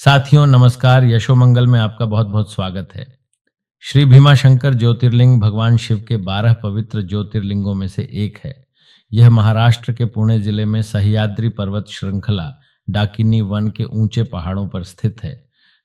साथियों नमस्कार, यशोमंगल में आपका बहुत बहुत स्वागत है। श्री भीमाशंकर ज्योतिर्लिंग भगवान शिव के 12 पवित्र ज्योतिर्लिंगों में से एक है। यह महाराष्ट्र के पुणे जिले में सह्याद्री पर्वत श्रृंखला डाकिनी वन के ऊंचे पहाड़ों पर स्थित है।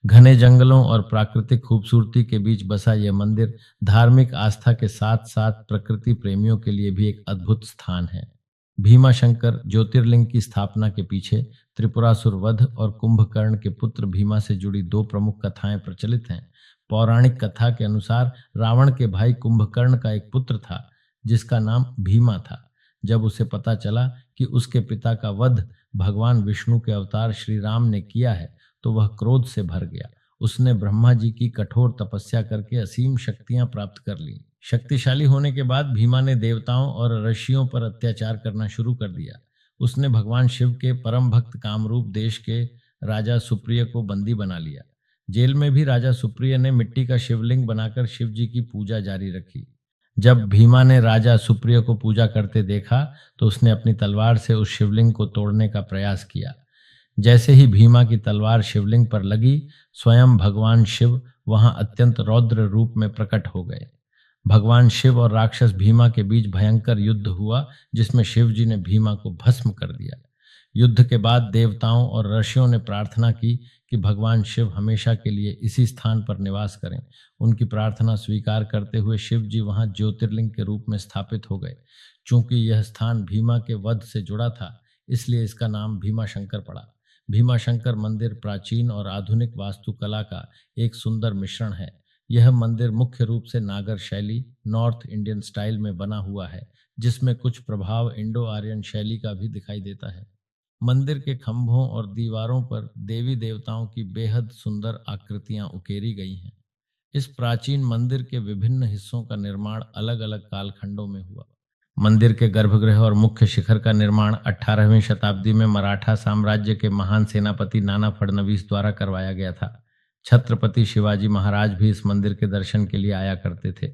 घने जंगलों और प्राकृतिक खूबसूरती के बीच बसा यह मंदिर धार्मिक आस्था के साथ साथ प्रकृति प्रेमियों के लिए भी एक अद्भुत स्थान है। भीमाशंकर ज्योतिर्लिंग की स्थापना के पीछे त्रिपुरासुर वध और कुंभकर्ण के पुत्र भीमा से जुड़ी दो प्रमुख कथाएं प्रचलित हैं। पौराणिक कथा के अनुसार रावण के भाई कुंभकर्ण का एक पुत्र था जिसका नाम भीमा था। जब उसे पता चला कि उसके पिता का वध भगवान विष्णु के अवतार श्री राम ने किया है तो वह क्रोध से भर गया। उसने ब्रह्मा जी की कठोर तपस्या करके असीम शक्तियां प्राप्त कर ली। शक्तिशाली होने के बाद भीमा ने देवताओं और ऋषियों पर अत्याचार करना शुरू कर दिया। उसने भगवान शिव के परम भक्त कामरूप देश के राजा सुप्रिय को बंदी बना लिया। जेल में भी राजा सुप्रिय ने मिट्टी का शिवलिंग बनाकर शिव जी की पूजा जारी रखी। जब भीमा ने राजा सुप्रिय को पूजा करते देखा तो उसने अपनी तलवार से उस शिवलिंग को तोड़ने का प्रयास किया। जैसे ही भीमा की तलवार शिवलिंग पर लगी, स्वयं भगवान शिव वहां अत्यंत रौद्र रूप में प्रकट हो गए। भगवान शिव और राक्षस भीमा के बीच भयंकर युद्ध हुआ जिसमें शिव जी ने भीमा को भस्म कर दिया। युद्ध के बाद देवताओं और ऋषियों ने प्रार्थना की कि भगवान शिव हमेशा के लिए इसी स्थान पर निवास करें। उनकी प्रार्थना स्वीकार करते हुए शिव जी वहां ज्योतिर्लिंग के रूप में स्थापित हो गए। चूंकि यह स्थान भीमा के वध से जुड़ा था इसलिए इसका नाम भीमाशंकर पड़ा। भीमाशंकर मंदिर प्राचीन और आधुनिक वास्तुकला का एक सुंदर मिश्रण है। यह मंदिर मुख्य रूप से नागर शैली नॉर्थ इंडियन स्टाइल में बना हुआ है जिसमें कुछ प्रभाव इंडो आर्यन शैली का भी दिखाई देता है। मंदिर के खंभों और दीवारों पर देवी देवताओं की बेहद सुंदर आकृतियां उकेरी गई हैं। इस प्राचीन मंदिर के विभिन्न हिस्सों का निर्माण अलग अलग कालखंडों में हुआ। मंदिर के गर्भगृह और मुख्य शिखर का निर्माण 18वीं शताब्दी में मराठा साम्राज्य के महान सेनापति नाना फडणवीस द्वारा करवाया गया था। छत्रपति शिवाजी महाराज भी इस मंदिर के दर्शन के लिए आया करते थे।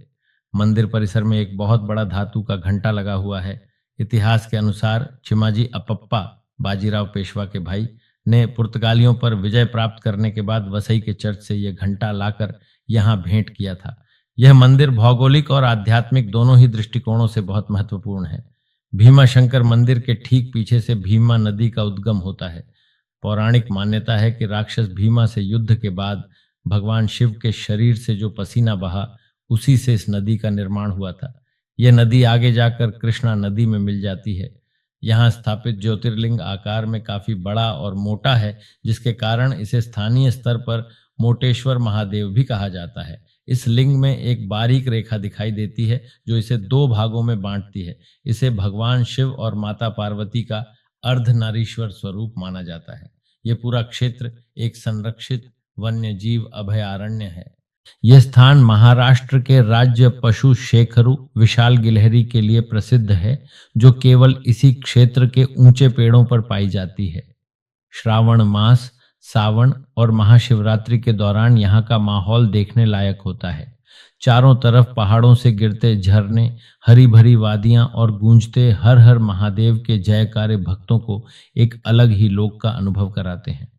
मंदिर परिसर में एक बहुत बड़ा धातु का घंटा लगा हुआ है। इतिहास के अनुसार चिमाजी अपप्पा बाजीराव पेशवा के भाई ने पुर्तगालियों पर विजय प्राप्त करने के बाद वसई के चर्च से यह घंटा लाकर यहाँ भेंट किया था। यह मंदिर भौगोलिक और आध्यात्मिक दोनों ही दृष्टिकोणों से बहुत महत्वपूर्ण है। भीमाशंकर मंदिर के ठीक पीछे से भीमा नदी का उद्गम होता है। पौराणिक मान्यता है कि राक्षस भीमा से युद्ध के बाद भगवान शिव के शरीर से जो पसीना बहा उसी से इस नदी का निर्माण हुआ था। यह नदी आगे जाकर कृष्णा नदी में मिल जाती है। यहाँ स्थापित ज्योतिर्लिंग आकार में काफी बड़ा और मोटा है जिसके कारण इसे स्थानीय स्तर पर मोटेश्वर महादेव भी कहा जाता है। इस लिंग में एक बारीक रेखा दिखाई देती है जो इसे दो भागों में बांटती है। इसे भगवान शिव और माता पार्वती का अर्धनारीश्वर स्वरूप माना जाता है। यह पूरा क्षेत्र एक संरक्षित वन्य जीव अभयारण्य है। यह स्थान महाराष्ट्र के राज्य पशु शेखरू विशाल गिलहरी के लिए प्रसिद्ध है जो केवल इसी क्षेत्र के ऊंचे पेड़ों पर पाई जाती है। श्रावण मास, सावन और महाशिवरात्रि के दौरान यहाँ का माहौल देखने लायक होता है। चारों तरफ पहाड़ों से गिरते झरने, हरी भरी वादियां और गूंजते हर हर महादेव के जयकारे भक्तों को एक अलग ही लोक का अनुभव कराते हैं।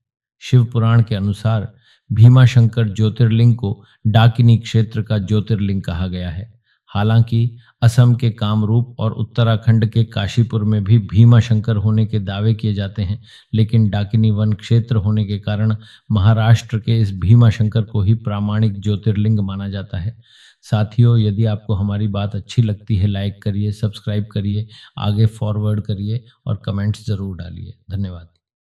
शिव पुराण के अनुसार भीमाशंकर ज्योतिर्लिंग को डाकिनी क्षेत्र का ज्योतिर्लिंग कहा गया है। हालांकि असम के कामरूप और उत्तराखंड के काशीपुर में भी भीमाशंकर होने के दावे किए जाते हैं, लेकिन डाकिनी वन क्षेत्र होने के कारण महाराष्ट्र के इस भीमाशंकर को ही प्रामाणिक ज्योतिर्लिंग माना जाता है। साथियों, यदि आपको हमारी बात अच्छी लगती है लाइक करिए, सब्सक्राइब करिए, आगे फॉरवर्ड करिए और कमेंट्स जरूर डालिए। धन्यवाद।